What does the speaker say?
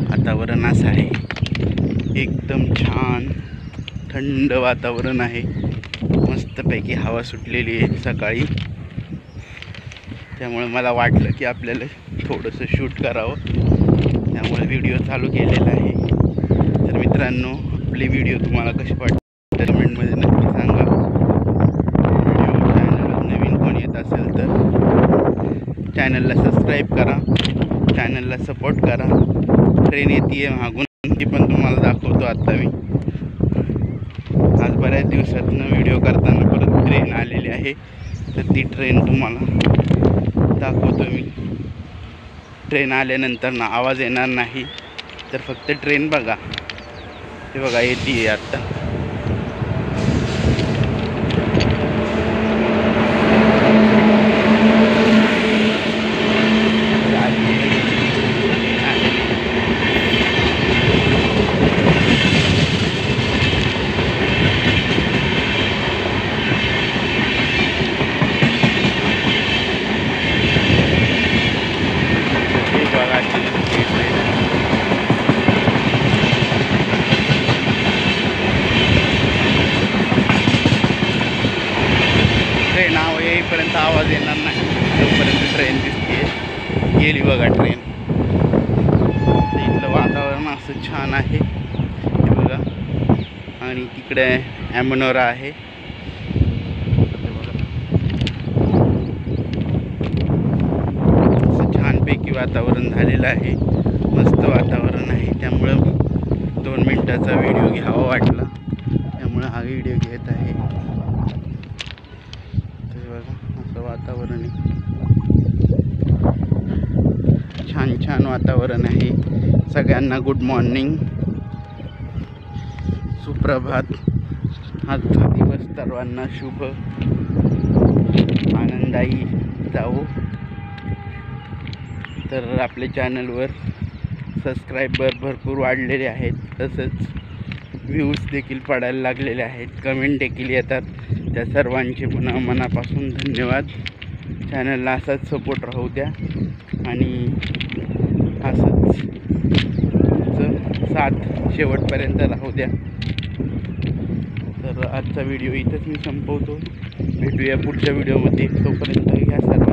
वातावरण असं आहे, एकदम छान थंड वातावरण आहे, मस्तपैकी हवा सुटलेली आहे सकाळी. त्यामुळे मला वाटलं की आपल्याला थोडंसं शूट करावं, त्यामुळे व्हिडिओ चालू केलेला आहे. तर मित्रांनो, आपले व्हिडिओ तुम्हाला कसे वाटते कमेंटमध्ये नक्की सांगा. चॅनलवर नवीन कोण येत असेल तर चॅनलला सबस्क्राईब करा, चॅनलला सपोर्ट करा. ट्रेन येते मागून, ती पण तुम्हाला दाखवतो आता मी. आज बऱ्याच दिवसातनं व्हिडिओ करताना परत ट्रेन आलेली आहे, तर ती ट्रेन तुम्हाला दाखवतो मी. ट्रेन आल्यानंतर ना आवाज येणार नाही, तर फक्त ट्रेन बघा. हे बघा येते आता. ट्रेन येईपर्यंत आवाज येणार नाही, तोपर्यंत ट्रेन दिसते. गेली बघा ट्रेन. इथलं वातावरण असं छान आहे हे बघा. आणि तिकडे ॲमनोरा आहे. असं छानपैकी वातावरण झालेलं आहे, मस्त वातावरण आहे. त्यामुळं 2 मिनिटाचा व्हिडिओ घ्यावा वाटला, त्यामुळे हा व्हिडिओ घेत आहे. असं वातावरण आहे, छान छान वातावरण आहे. सगळ्यांना गुड मॉर्निंग, सुप्रभात. आजचा दिवस सर्वांना शुभ आनंदायी जावो. तर आपल्या चॅनलवर सबस्क्रायबर भरपूर वाढलेले आहेत, तसंच व्ह्यूज देखील पडायला लागलेले आहेत, कमेंट देखील येतात. त्या सर्वांचे पुन्हा मनापासून धन्यवाद. चॅनलला असाच सपोर्ट राहू द्या आणि असंच तुमचं साथ शेवटपर्यंत राहू द्या. तर आजचा व्हिडिओ इथंच मी संपवतो. भेटूया पुढच्या व्हिडिओमध्ये. तोपर्यंत ह्या सर्व